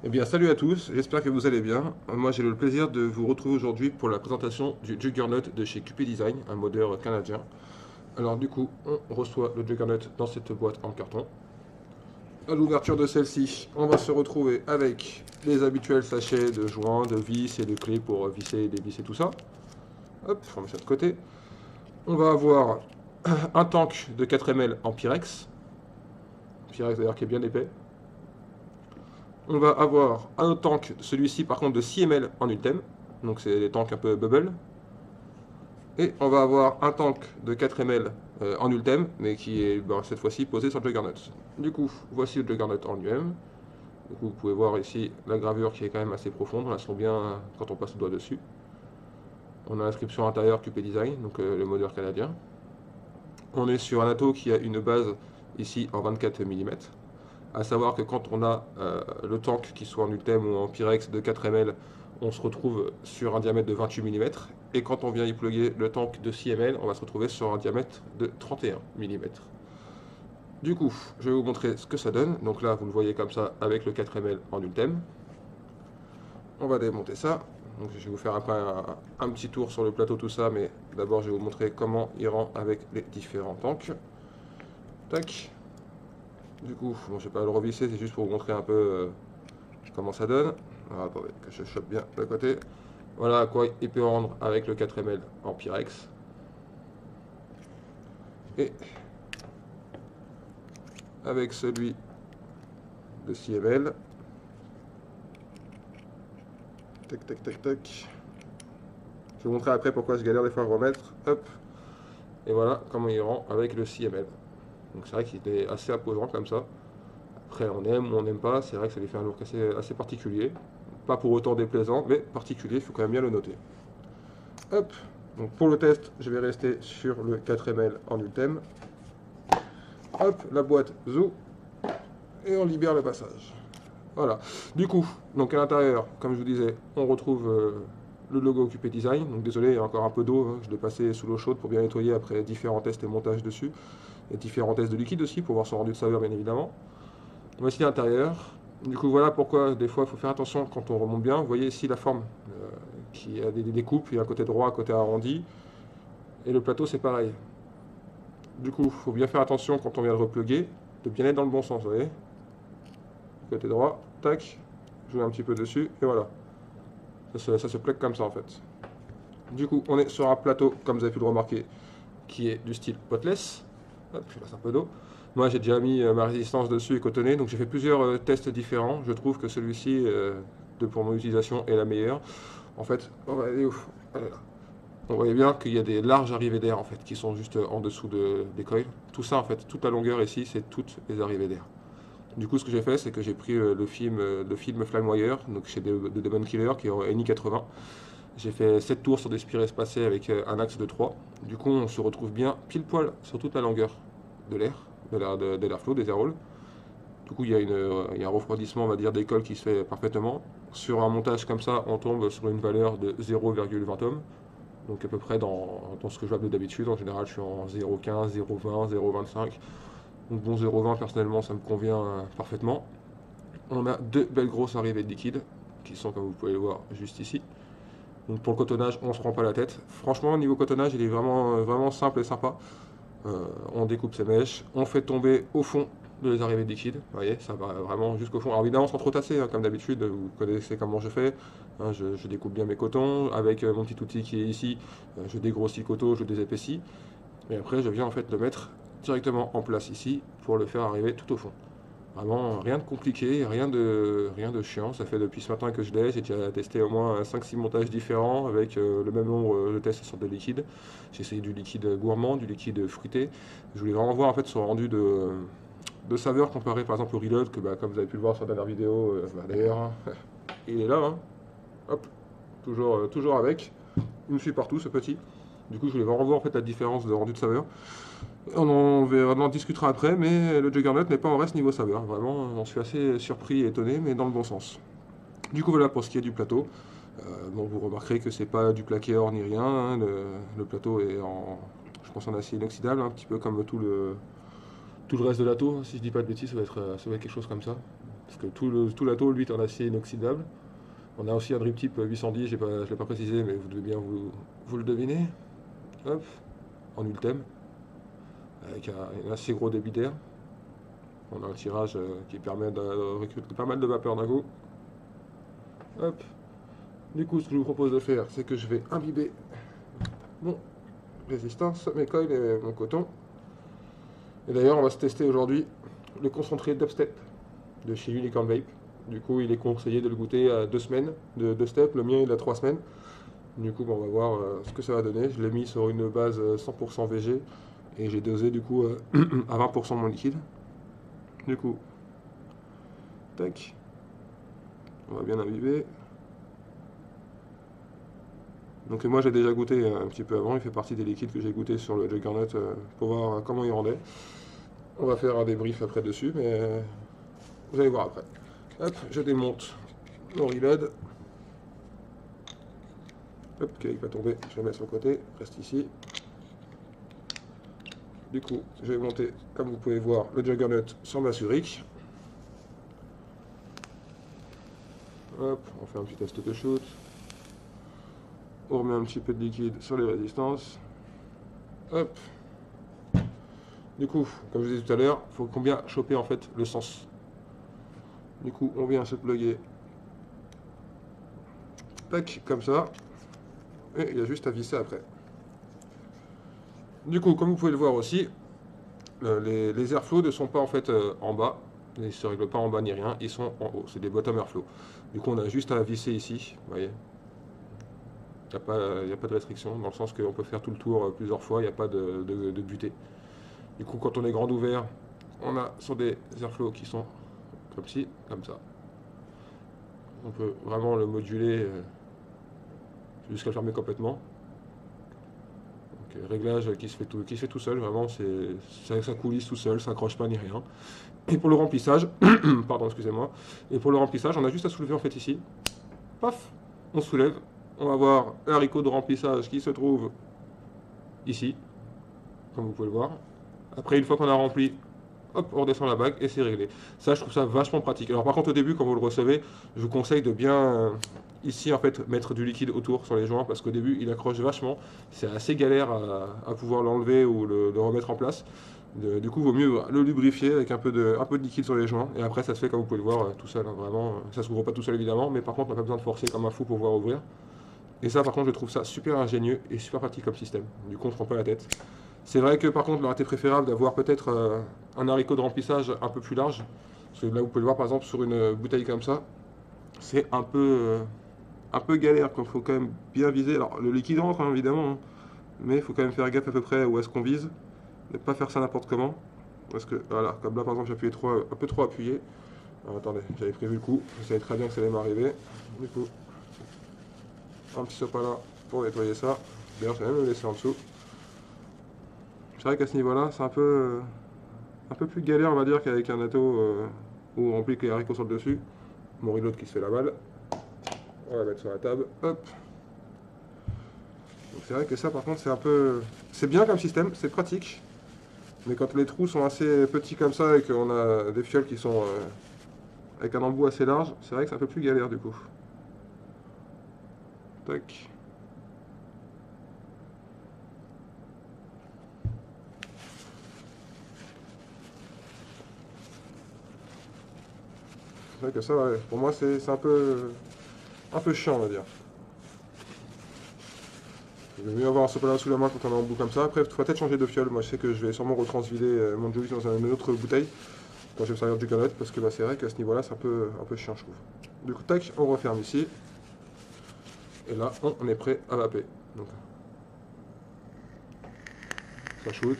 Eh bien, salut à tous, j'espère que vous allez bien. Moi, j'ai le plaisir de vous retrouver aujourd'hui pour la présentation du Juggernaut de chez QP Design, un modeur canadien. Alors, du coup, on reçoit le Juggernaut dans cette boîte en carton. À l'ouverture de celle-ci, on va se retrouver avec les habituels sachets de joints, de vis et de clés pour visser et dévisser tout ça. Hop, on met ça de côté. On va avoir un tank de 4 ml en Pyrex. Pyrex d'ailleurs qui est bien épais. On va avoir un autre tank, celui-ci par contre de 6 ml en Ultem. Donc c'est des tanks un peu bubble. Et on va avoir un tank de 4 ml en Ultem, mais qui est cette fois-ci posé sur le Juggernaut. Du coup, voici le Juggernaut en lui-même. Du coup, vous pouvez voir ici la gravure qui est quand même assez profonde. On la sent bien quand on passe le doigt dessus. On a l'inscription intérieure QP Design, donc le modeur canadien. On est sur un ato qui a une base ici en 24 mm. À savoir que quand on a le tank qui soit en Ultem ou en Pyrex de 4 ml, on se retrouve sur un diamètre de 28 mm. Et quand on vient y plugger le tank de 6 ml, on va se retrouver sur un diamètre de 31 mm. Du coup, je vais vous montrer ce que ça donne. Donc là, vous le voyez comme ça avec le 4 ml en Ultem. On va démonter ça. Donc je vais vous faire après un petit tour sur le plateau, tout ça, mais d'abord je vais vous montrer comment il rend avec les différents tanks. Tac. Du coup, bon, je ne vais pas le revisser, c'est juste pour vous montrer un peu comment ça donne. Alors, attendez, que je chope bien de côté. Voilà à quoi il peut rendre avec le 4 ml en Pyrex. Et avec celui de 6 ml. Tac, tac, tac, tac. Je vais vous montrer après pourquoi je galère des fois à remettre. Hop. Et voilà comment il rend avec le 6 ml. Donc c'est vrai qu'il est assez imposant comme ça. Après, on aime ou on n'aime pas. C'est vrai que ça lui fait un look assez particulier. Pas pour autant déplaisant, mais particulier, il faut quand même bien le noter. Hop. Donc pour le test, je vais rester sur le 4 ml en Ultem. Hop, la boîte zou. Et on libère le passage. Voilà. Du coup, donc à l'intérieur, comme je vous disais, on retrouve le logo QP Design. Donc désolé, il y a encore un peu d'eau. Hein. Je l'ai passé sous l'eau chaude pour bien nettoyer après différents tests et montages dessus. Et différents tests de liquide aussi pour voir son rendu de saveur, bien évidemment. Voici l'intérieur. Du coup, voilà pourquoi des fois il faut faire attention quand on remonte bien. Vous voyez ici la forme qui a des découpes. Il y a un côté droit, un côté arrondi. Et le plateau, c'est pareil. Du coup, il faut bien faire attention quand on vient de repluguer, de bien être dans le bon sens, vous voyez. Côté droit, tac, je mets un petit peu dessus, et voilà. Ça se plaque comme ça en fait. Du coup, on est sur un plateau, comme vous avez pu le remarquer, qui est du style potless. Hop, je passe un peu d'eau. Moi, j'ai déjà mis ma résistance dessus et cotonné, donc j'ai fait plusieurs tests différents. Je trouve que celui-ci, pour mon utilisation, est la meilleure. En fait, on va aller où? Elle est là. On voit bien qu'il y a des larges arrivées d'air en fait qui sont juste en dessous des coils. Tout ça en fait, toute la longueur ici, c'est toutes les arrivées d'air. Du coup, ce que j'ai fait, c'est que j'ai pris le film Flamewire, donc chez de Demon Killer, qui est en NI 80. J'ai fait 7 tours sur des spirales espacées avec un axe de 3. Du coup, on se retrouve bien pile poil sur toute la longueur de l'air, de l'airflow, des airrolls. Du coup, il y a un refroidissement, on va dire, des cols qui se fait parfaitement. Sur un montage comme ça, on tombe sur une valeur de 0,20 ohms. Donc à peu près dans ce que je vois d'habitude. En général, je suis en 0,15, 0,20, 0,25. Donc bon, 0,20 personnellement, ça me convient parfaitement. On a deux belles grosses arrivées de liquide, qui sont, comme vous pouvez le voir, juste ici. Donc pour le cotonnage, on ne se prend pas la tête. Franchement, au niveau cotonnage, il est vraiment simple et sympa. On découpe ses mèches, on fait tomber au fond de les arrivées de liquide. Vous voyez, ça va vraiment jusqu'au fond. Alors évidemment, sans trop tasser, hein, comme d'habitude, vous connaissez comment je fais. Hein, je découpe bien mes cotons. Avec mon petit outil qui est ici, je dégrossis le coton, je désépaissis. Et après, je viens en fait le mettre directement en place ici pour le faire arriver tout au fond. Vraiment rien de compliqué, rien de chiant. Ça fait depuis ce matin que je l'ai. J'ai déjà testé au moins 5-6 montages différents avec le même nombre de tests sur des liquides. J'ai essayé du liquide gourmand, du liquide fruité. Je voulais vraiment voir en fait son rendu de saveur comparé par exemple au reload que comme vous avez pu le voir sur la dernière vidéo. D'ailleurs, il est là. Hein. Hop, toujours avec. Il me suit partout ce petit. Du coup, je voulais vraiment voir en fait la différence de rendu de saveur. On en discutera après, mais le Juggernaut n'est pas en reste niveau saveur. Vraiment, j'en suis assez surpris et étonné, mais dans le bon sens. Du coup, voilà pour ce qui est du plateau. Bon, vous remarquerez que c'est pas du plaqué or ni rien. Hein. Le plateau est je pense en acier inoxydable, un petit peu comme tout le reste de l'atto. Si je dis pas de bêtises, ça va être quelque chose comme ça. parce que tout la tôle lui est en acier inoxydable. On a aussi un drip type 810, je ne l'ai pas précisé, mais vous devez bien vous le deviner. Hop, en ultime, avec un assez gros débit d'air. On a un tirage qui permet de recruter pas mal de vapeur d'un coup. Hop. Du coup, ce que je vous propose de faire, c'est que je vais imbiber mon résistance, mes coils et mon coton. Et d'ailleurs, on va se tester aujourd'hui le concentré dubstep de chez Unicorn Vape. Du coup, il est conseillé de le goûter à 2 semaines de dubstep. Le mien, il a 3 semaines. Du coup, on va voir ce que ça va donner. Je l'ai mis sur une base 100% VG et j'ai dosé du coup à 20% mon liquide. Du coup, tac, on va bien imbiber. Donc moi j'ai déjà goûté un petit peu avant, il fait partie des liquides que j'ai goûté sur le Juggernaut pour voir comment il rendait. On va faire un débrief après dessus, mais vous allez voir après. Hop, je démonte mon reload. Hop, il va tomber, je le mets sur le côté, reste ici. Du coup, je vais monter, comme vous pouvez voir, le Juggernaut sur ma Zurich. Hop, on fait un petit test de shoot. On remet un petit peu de liquide sur les résistances. Hop. Du coup, comme je vous disais tout à l'heure, il faut qu'on bien choper en fait le sens. Du coup, on vient se plugger. Tac, comme ça. Et il y a juste à visser après. Du coup, comme vous pouvez le voir aussi, les airflows ne sont pas en fait en bas. Ils ne se règlent pas en bas ni rien, ils sont en haut. C'est des bottom airflow. Du coup, on a juste à visser ici. Vous voyez. Il n'y a pas de restriction, dans le sens qu'on peut faire tout le tour plusieurs fois, il n'y a pas de butée. Du coup, quand on est grand ouvert, on a sur des airflows qui sont comme ci, comme ça. On peut vraiment le moduler jusqu'à le fermer complètement. Donc, réglage qui se fait tout seul, vraiment, ça coulisse tout seul, ça accroche pas ni rien. Et pour le remplissage, pardon, excusez-moi, et pour le remplissage, on a juste à soulever en fait ici. Paf, on soulève. On va voir un haricot de remplissage qui se trouve ici, comme vous pouvez le voir. Après, une fois qu'on a rempli, hop, on redescend la bague et c'est réglé. Ça, je trouve ça vachement pratique. Alors par contre, au début, quand vous le recevez, je vous conseille de bien, ici, en fait, mettre du liquide autour sur les joints, parce qu'au début, il accroche vachement. C'est assez galère à pouvoir l'enlever ou le remettre en place. Du coup, il vaut mieux le lubrifier avec un peu de liquide sur les joints. Et après, ça se fait, comme vous pouvez le voir, tout seul. Hein, vraiment, ça s'ouvre pas tout seul, évidemment. Mais par contre, on n'a pas besoin de forcer comme un fou pour pouvoir ouvrir. Et ça, par contre, je trouve ça super ingénieux et super pratique comme système. Du coup, on ne se prend pas la tête. C'est vrai que, par contre, il aurait été préférable d'avoir peut-être un haricot de remplissage un peu plus large. Parce que là, vous pouvez le voir, par exemple, sur une bouteille comme ça. C'est un peu galère, quand il faut quand même bien viser. Alors, le liquide rentre, hein, évidemment. Hein, mais il faut quand même faire gaffe à peu près où est-ce qu'on vise. Ne pas faire ça n'importe comment. Parce que, voilà, comme là, par exemple, j'ai appuyé un peu trop appuyé. Alors, attendez, j'avais prévu le coup. Je savais très bien que ça allait m'arriver. Du coup, un petit sopalin pour nettoyer ça. D'ailleurs, je vais même le laisser en dessous. C'est vrai qu'à ce niveau-là, c'est un peu plus galère, on va dire, qu'avec un atto où on remplit les haricots sur le dessus. Mon reload qui se fait la balle. On va mettre sur la table. Hop. C'est vrai que ça, par contre, c'est bien comme système, c'est pratique. Mais quand les trous sont assez petits comme ça et qu'on a des fioles qui sont avec un embout assez large, c'est vrai que c'est un peu plus galère du coup. Tac. C'est vrai que ça, ouais, pour moi, c'est un peu chiant, on va dire. Il vaut mieux avoir un sopalin sous la main quand on a un embout comme ça. Après, il faut peut-être changer de fiole. Moi, je sais que je vais sûrement retransvider mon Jovis dans une autre bouteille quand je vais me servir du Juggernaut, parce que bah, c'est vrai qu'à ce niveau-là, c'est un peu chiant, je trouve. Du coup, tac, on referme ici. Et là, on est prêt à vaper. Donc, ça shoot.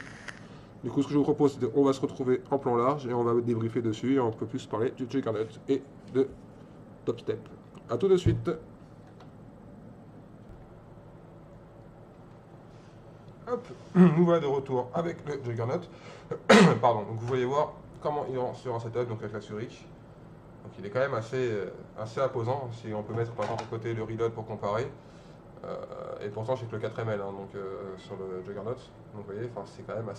Du coup, ce que je vous propose, c'est qu'on va se retrouver en plan large et on va débriefer dessus et on peut plus parler du Juggernaut et de Dubstep. A tout de suite. Hop, nous voilà de retour avec le Juggernaut. Pardon, donc vous voyez voir comment il est sur un setup, donc avec la Zurich. Donc il est quand même assez imposant, si on peut mettre par exemple à côté le reload pour comparer. Et pourtant j'ai que le 4ml hein, donc, sur le Juggernaut. Donc vous voyez, c'est quand même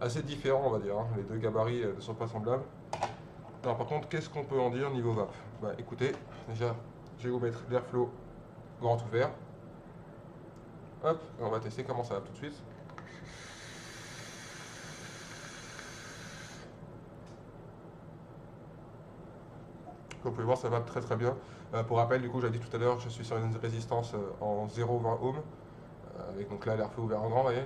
assez différent on va dire. Hein. Les deux gabarits ne sont pas semblables. Alors par contre, qu'est-ce qu'on peut en dire niveau vape? Bah écoutez, déjà, je vais vous mettre l'airflow grand ouvert. Hop, et on va tester comment ça va tout de suite. Comme vous pouvez voir, ça va très très bien. Pour rappel, du coup, j'avais dit tout à l'heure, je suis sur une résistance en 0,20 ohms. Avec donc là l'airflow ouvert en grand, vous voyez.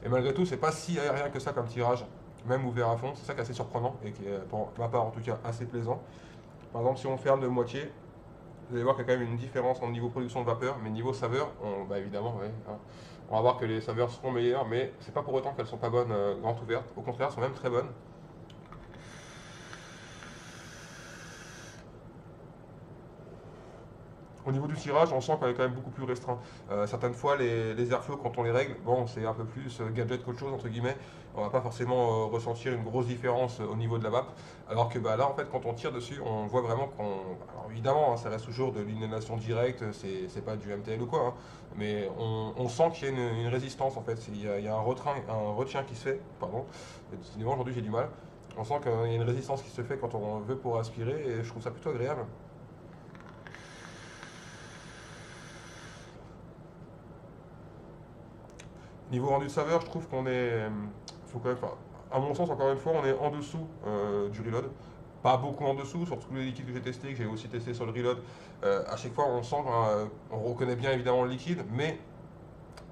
Et malgré tout, c'est pas si aérien que ça comme tirage, même ouvert à fond. C'est ça qui est assez surprenant et qui est, pour ma part en tout cas, assez plaisant. Par exemple, si on ferme de moitié, vous allez voir qu'il y a quand même une différence en niveau production de vapeur, mais niveau saveur, bah évidemment, ouais, hein, on va voir que les saveurs seront meilleures, mais c'est pas pour autant qu'elles sont pas bonnes grand ouvertes. Au contraire, elles sont même très bonnes. Au niveau du tirage, on sent qu'on est quand même beaucoup plus restreint. Certaines fois, les airflows, quand on les règle, bon, c'est un peu plus gadget qu'autre chose, entre guillemets. On va pas forcément ressentir une grosse différence au niveau de la vape. Alors que bah, là, en fait, quand on tire dessus, on voit vraiment qu'on. Alors évidemment, hein, ça reste toujours de l'inhalation directe, c'est pas du MTL ou quoi. Hein, mais on sent qu'il y a une résistance, en fait. Il y a un retien qui se fait. Pardon. Décidément, aujourd'hui, j'ai du mal. On sent qu'il y a une résistance qui se fait quand on veut pour aspirer, et je trouve ça plutôt agréable. Niveau rendu de saveur, je trouve qu'on est. Faut quand même, enfin, à mon sens, encore une fois, on est en dessous du reload. Pas beaucoup en dessous, sur tous les liquides que j'ai testés, que j'ai aussi testé sur le reload. À chaque fois, on sent qu'on reconnaît bien évidemment le liquide, mais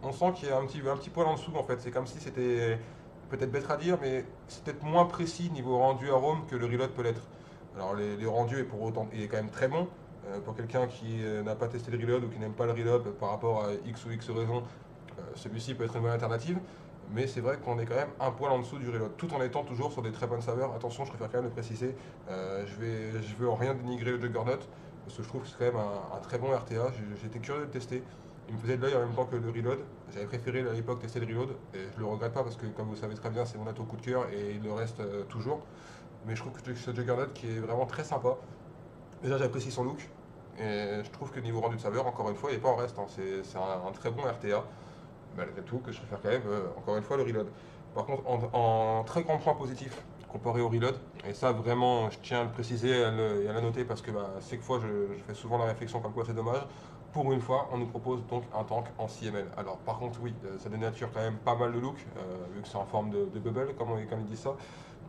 on sent qu'il y a un petit poil en dessous en fait. C'est comme si c'était peut-être bête à dire, mais c'est peut-être moins précis niveau rendu arôme que le reload peut l'être. Alors, le rendu est pour autant, il est quand même très bon. Pour quelqu'un qui n'a pas testé le reload ou qui n'aime pas le reload par rapport à X ou X raisons, celui-ci peut être une bonne alternative, mais c'est vrai qu'on est quand même un poil en dessous du reload, tout en étant toujours sur des très bonnes saveurs. Attention, je préfère quand même le préciser, je veux en rien dénigrer le Juggernaut, parce que je trouve que c'est quand même un très bon RTA. J'étais curieux de le tester, il me faisait de l'œil en même temps que le reload. J'avais préféré à l'époque tester le reload, et je le regrette pas parce que comme vous savez très bien, c'est mon atout coup de cœur et il le reste toujours. Mais je trouve que ce Juggernaut qui est vraiment très sympa. Déjà j'apprécie son look, et je trouve que niveau rendu de saveur, encore une fois, il n'est pas en reste. Hein. C'est un très bon RTA malgré tout, que je préfère quand même, encore une fois, le reload. Par contre, en très grand point positif comparé au reload, et ça vraiment, je tiens à le préciser et à la noter parce que bah, c'est que fois, je fais souvent la réflexion comme quoi c'est dommage. Pour une fois, on nous propose donc un tank en 6 ml. Alors, par contre, oui, ça dénature quand même pas mal le look, vu que c'est en forme de bubble, comme ils disent ça.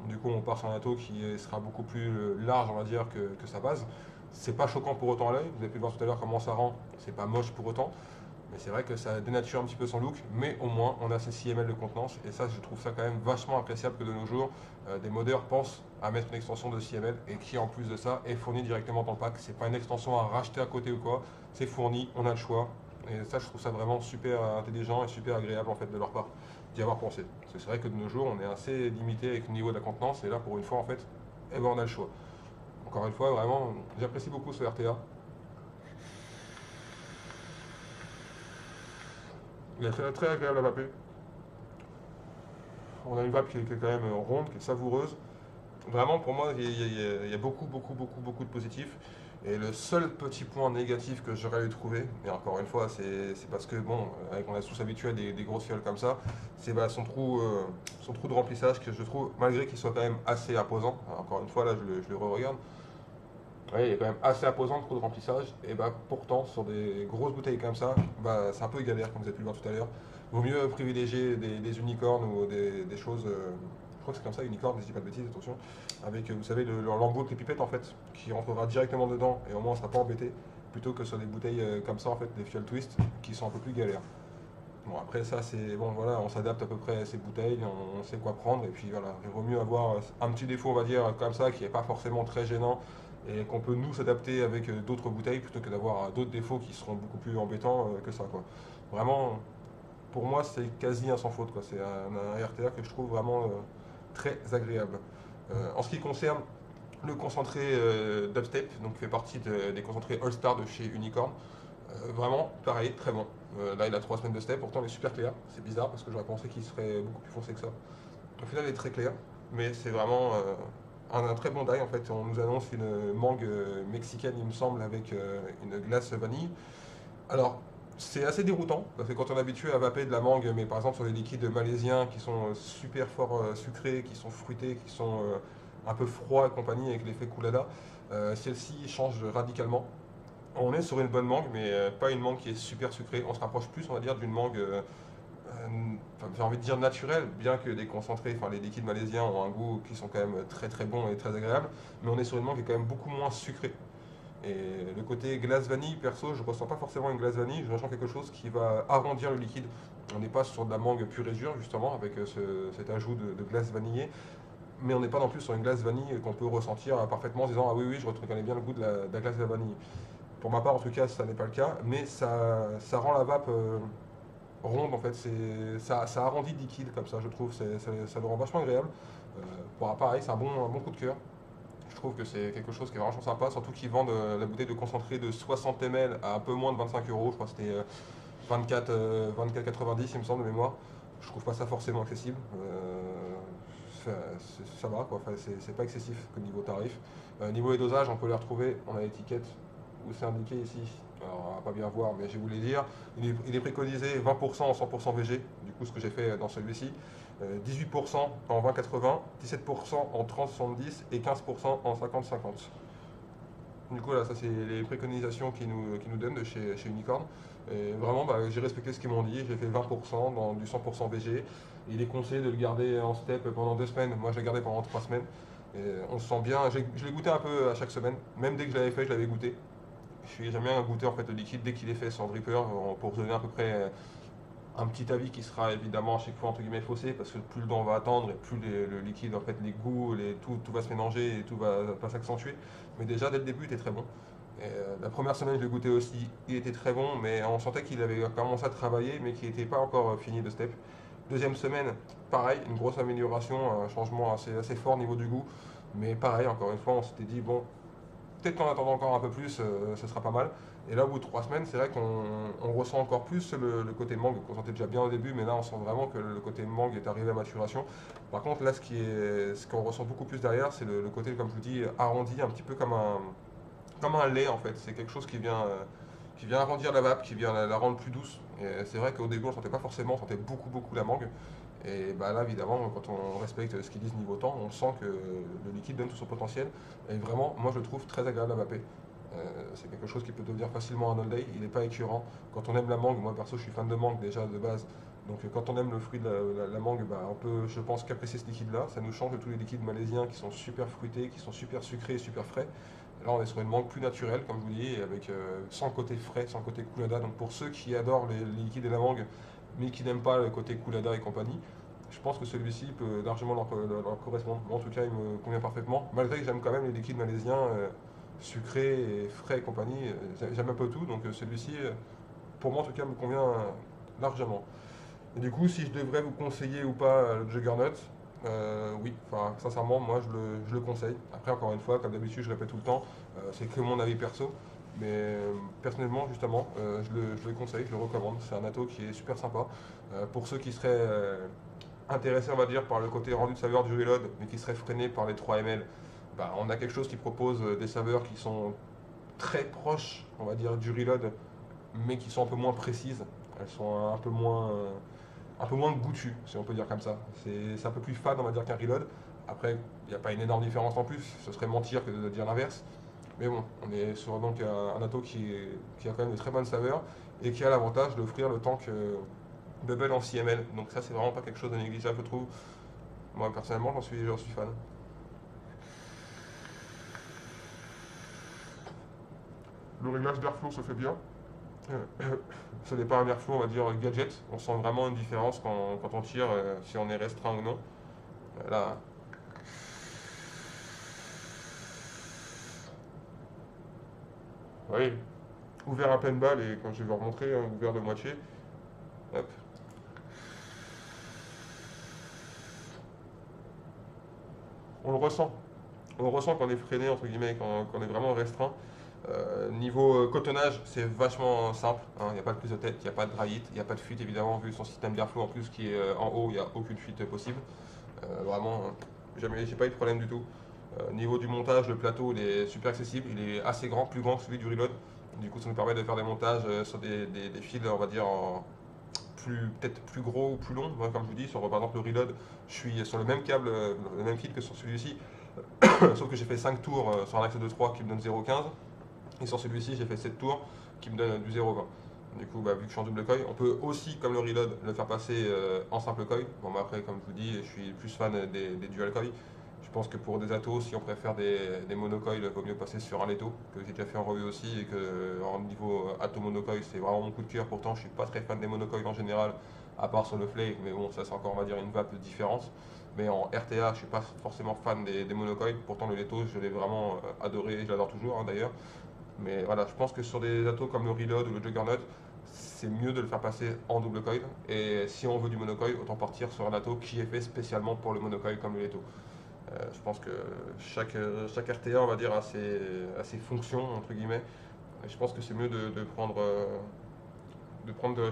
Du coup, on part sur un ato qui sera beaucoup plus large, on va dire, que sa base. C'est pas choquant pour autant à l'œil. Vous avez pu voir tout à l'heure comment ça rend. C'est pas moche pour autant. Mais c'est vrai que ça dénature un petit peu son look, mais au moins on a ces 6 ml de contenance, et ça je trouve ça quand même vachement appréciable que de nos jours, des modeurs pensent à mettre une extension de 6 ml et qui en plus de ça est fournie directement dans le pack. C'est pas une extension à racheter à côté ou quoi, c'est fourni, on a le choix. Et ça je trouve ça vraiment super intelligent et super agréable en fait de leur part d'y avoir pensé. Parce que c'est vrai que de nos jours on est assez limité avec le niveau de la contenance, et là pour une fois en fait, eh ben, on a le choix. Encore une fois, vraiment, j'apprécie beaucoup ce RTA. Il est très, très agréable à vaper. On a une vape qui est quand même ronde, qui est savoureuse. Vraiment, pour moi, il y a beaucoup, beaucoup, beaucoup, beaucoup de positifs. Et le seul petit point négatif que j'aurais eu trouvé, et encore une fois, c'est parce que, bon, on est tous habitués à des grosses fioles comme ça, c'est bah, son trou de remplissage que je trouve, malgré qu'il soit quand même assez imposant, encore une fois, là, je le re-regarde, ouais, il est quand même assez imposant le trou de remplissage, et bah, pourtant, sur des grosses bouteilles comme ça, bah, c'est un peu galère, comme vous avez pu le voir tout à l'heure. Vaut mieux privilégier des unicornes ou des choses. Je crois que c'est comme ça, unicorne, je dis pas de bêtises, attention. Avec, vous savez, leur lambeau avec les pipettes en fait, qui rentrera directement dedans et au moins on sera pas embêté. Plutôt que sur des bouteilles comme ça, en fait, des fioles twist, qui sont un peu plus galères. Bon, après ça, c'est bon, voilà, on s'adapte à peu près à ces bouteilles, on sait quoi prendre, et puis voilà, il vaut mieux avoir un petit défaut, on va dire, comme ça, qui n'est pas forcément très gênant, et qu'on peut nous s'adapter avec d'autres bouteilles, plutôt que d'avoir d'autres défauts qui seront beaucoup plus embêtants que ça, quoi. Vraiment, pour moi, c'est quasi un sans faute, quoi. C'est un RTA que je trouve vraiment très agréable. En ce qui concerne le concentré d'Upstep, donc fait partie des concentrés All-Star de chez Unicorn, vraiment, pareil, très bon. Là, il a 3 semaines de step, pourtant il est super clair. C'est bizarre parce que j'aurais pensé qu'il serait beaucoup plus foncé que ça. Au final, il est très clair, mais c'est vraiment un très bon die en fait. On nous annonce une mangue mexicaine, il me semble, avec une glace vanille. Alors, c'est assez déroutant, parce que quand on est habitué à vaper de la mangue, mais par exemple sur les liquides malaisiens qui sont super fort sucrés, qui sont fruités, qui sont un peu froids et compagnie, avec l'effet coulada, celle-ci change radicalement. On est sur une bonne mangue, mais pas une mangue qui est super sucrée. On se rapproche plus, on va dire, d'une mangue, j'ai envie de dire naturelle, bien que des concentrés, enfin les liquides malaisiens ont un goût qui sont quand même très très bons et très agréables, mais on est sur une mangue qui est quand même beaucoup moins sucrée. Et le côté glace vanille, perso, je ressens pas forcément une glace vanille, je ressens quelque chose qui va arrondir le liquide. On n'est pas sur de la mangue pure et dure, justement, avec cet ajout de glace vanillée, mais on n'est pas non plus sur une glace vanille qu'on peut ressentir parfaitement en disant ah oui, oui, je reconnais bien le goût de la glace de la vanille. Pour ma part, en tout cas, ça n'est pas le cas, mais ça rend la vape ronde, en fait. Ça arrondit le liquide, comme ça, je trouve. Ça le rend vachement agréable. Pareil, c'est un bon coup de cœur. Je trouve que c'est quelque chose qui est vraiment sympa, surtout qu'ils vendent la bouteille de concentré de 60 ml à un peu moins de 25 euros. Je crois que c'était 24,90 il me semble de mémoire. Je trouve pas ça forcément accessible. Ça va quoi, enfin, c'est pas excessif comme niveau tarif. Niveau des dosages, on peut les retrouver, on a l'étiquette où c'est indiqué ici. Alors, on va pas bien voir, mais je vais vous les dire. Il est préconisé 20% en 100% VG, du coup ce que j'ai fait dans celui-ci. 18% en 20-80, 17% en 30-70 et 15% en 50-50. Du coup, là, ça, c'est les préconisations qu'ils nous donnent de chez Unicorn. Et vraiment, bah, j'ai respecté ce qu'ils m'ont dit. J'ai fait 20% dans du 100% VG. Il est conseillé de le garder en step pendant 2 semaines. Moi, je l'ai gardé pendant 3 semaines. Et on se sent bien. Je l'ai goûté un peu à chaque semaine. Même dès que je l'avais fait, je l'avais goûté. J'aime bien goûter en fait, le liquide dès qu'il est fait sans dripper pour vous donner à peu près un petit avis qui sera évidemment à chaque fois entre guillemets faussé parce que plus le temps on va attendre et plus le liquide, en fait, les goûts, tout va se mélanger et tout va s'accentuer. Mais déjà dès le début il était très bon. Et, la première semaine je l'ai goûté aussi, il était très bon, mais on sentait qu'il avait commencé à travailler mais qu'il n'était pas encore fini de step. Deuxième semaine, pareil, une grosse amélioration, un changement assez fort au niveau du goût. Mais pareil, encore une fois, on s'était dit, bon, peut-être qu'en attendant encore un peu plus, ce sera pas mal. Et là, au bout de 3 semaines, c'est vrai qu'on ressent encore plus le côté mangue qu'on sentait déjà bien au début, mais là, on sent vraiment que le côté mangue est arrivé à maturation. Par contre, là, ce qu'on ressent beaucoup plus derrière, c'est le côté, comme je vous dis, arrondi, un petit peu comme un lait, en fait. C'est quelque chose qui vient arrondir la vape, qui vient la rendre plus douce. Et c'est vrai qu'au début, on ne sentait pas forcément, on sentait beaucoup, beaucoup la mangue. Et bah là, évidemment, quand on respecte ce qu'ils disent niveau temps, on sent que le liquide donne tout son potentiel. Et vraiment, moi, je le trouve très agréable à vaper. C'est quelque chose qui peut devenir facilement un all day. Il n'est pas écœurant. Quand on aime la mangue, moi perso, je suis fan de mangue déjà de base. Donc quand on aime le fruit de la mangue, bah, on peut, je pense, qu'apprécier ce liquide-là. Ça nous change de tous les liquides malaisiens qui sont super fruités, qui sont super sucrés et super frais. Là, on est sur une mangue plus naturelle, comme je vous dis, avec sans le côté frais, sans le côté coulada. Donc pour ceux qui adorent les liquides et la mangue, mais qui n'aiment pas le côté coulada et compagnie, je pense que celui-ci peut largement leur correspondre. Moi, en tout cas, il me convient parfaitement. Malgré que j'aime quand même les liquides malaisiens sucrés et frais et compagnie, j'aime un peu tout. Donc celui-ci, pour moi en tout cas, me convient largement. Et du coup, si je devrais vous conseiller ou pas le Juggernaut, oui, enfin, sincèrement, moi je le conseille. Après, encore une fois, comme d'habitude, je le répète tout le temps, c'est que mon avis perso. Mais personnellement, justement, je le conseille, je le recommande. C'est un ato qui est super sympa. Pour ceux qui seraient intéressés, on va dire, par le côté rendu de saveur du reload, mais qui seraient freinés par les 3 ml, bah, on a quelque chose qui propose des saveurs qui sont très proches, on va dire, du reload, mais qui sont un peu moins précises. Elles sont un peu moins goûtues, si on peut dire comme ça. C'est un peu plus fade, on va dire, qu'un reload. Après, il n'y a pas une énorme différence en plus, ce serait mentir que de dire l'inverse. Mais bon, on est sur donc un ato qui a quand même de très bonnes saveurs et qui a l'avantage d'offrir le tank Bubble en 6 ml. Donc ça, c'est vraiment pas quelque chose de négligeable, je trouve. Moi, personnellement, j'en suis fan. Le réglage d'airflow se fait bien. Ce n'est pas un airflow, on va dire, gadget. On sent vraiment une différence quand on tire, si on est restreint ou non. Là, oui, ouvert à pleine balle et quand je vais vous remontrer, hein, ouvert de moitié. Hop. On le ressent. On le ressent quand on est freiné, entre guillemets, quand on est vraiment restreint. Niveau cotonnage, c'est vachement simple, hein. Il n'y a pas de prise de tête, il n'y a pas de dry it, il n'y a pas de fuite évidemment, vu son système d'airflow en plus qui est en haut, il n'y a aucune fuite possible. Vraiment, jamais, j'ai pas eu de problème du tout. Niveau du montage, le plateau il est super accessible, il est assez grand, plus grand que celui du Reload. Du coup, ça nous permet de faire des montages sur des fils, on va dire, peut-être plus gros ou plus longs. Moi, comme je vous dis, sur par exemple le reload, je suis sur le même câble, le même fil que sur celui-ci, sauf que j'ai fait 5 tours sur un axe de 3 qui me donne 0,15, et sur celui-ci, j'ai fait 7 tours qui me donne du 0,20. Du coup, vu que je suis en double coil, on peut aussi, comme le reload, le faire passer en simple coil. Bon, après, comme je vous dis, je suis plus fan des dual coil. Je pense que pour des atos, si on préfère des monocoils, il vaut mieux passer sur un Leto, que j'ai déjà fait en revue aussi, et que en niveau ato monocoil, c'est vraiment mon coup de cœur. Pourtant, je suis pas très fan des monocoils en général, à part sur le Flake, mais bon, ça c'est encore, on va dire, une vape de différence. Mais en RTA, je suis pas forcément fan des monocoils. Pourtant, le Leto, je l'ai vraiment adoré, et je l'adore toujours d'ailleurs. Mais voilà, je pense que sur des atos comme le Reload ou le Juggernaut, c'est mieux de le faire passer en double coil. Et si on veut du monocoil, autant partir sur un ato qui est fait spécialement pour le monocoil comme le Leto. Je pense que chaque RTA, on va dire, a ses fonctions, entre guillemets. Et je pense que c'est mieux de prendre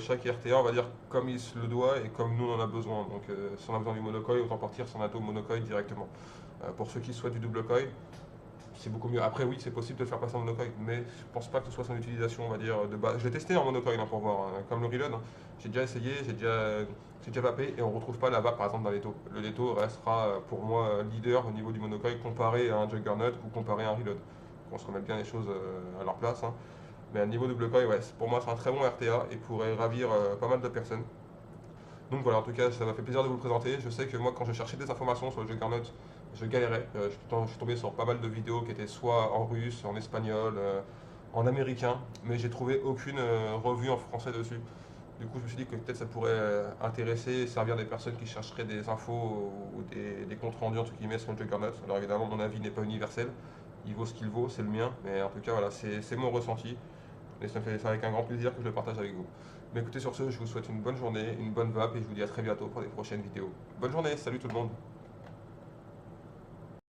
chaque RTA, on va dire, comme il se le doit et comme nous on en a besoin. Donc si on a besoin du monocoil, autant partir sur un ato monocoil directement. Pour ceux qui souhaitent du double coil, c'est beaucoup mieux. Après, oui, c'est possible de le faire passer en monocoil, mais je pense pas que ce soit son utilisation, on va dire, de base. Je l'ai testé en monocoil pour voir, comme le reload. J'ai déjà essayé, j'ai déjà vapé et on retrouve pas la vape par exemple dans les taux. Le Leto restera pour moi leader au niveau du monocoil comparé à un Juggernaut ou comparé à un reload. On se remet bien les choses à leur place. Mais à niveau double coil, ouais, pour moi c'est un très bon RTA et pourrait ravir pas mal de personnes. Donc voilà, en tout cas, ça m'a fait plaisir de vous le présenter. Je sais que moi, quand je cherchais des informations sur le Juggernaut, je galérais. Je suis tombé sur pas mal de vidéos qui étaient soit en russe, en espagnol, en américain, mais j'ai trouvé aucune revue en français dessus. Du coup, je me suis dit que peut-être ça pourrait intéresser et servir des personnes qui chercheraient des infos ou des comptes rendus entre guillemets sur le Juggernaut. Alors évidemment, mon avis n'est pas universel. Il vaut ce qu'il vaut, c'est le mien. Mais en tout cas, voilà, c'est mon ressenti. Et ça me fait avec un grand plaisir que je le partage avec vous. Mais écoutez, sur ce, je vous souhaite une bonne journée, une bonne vape et je vous dis à très bientôt pour des prochaines vidéos. Bonne journée, salut tout le monde!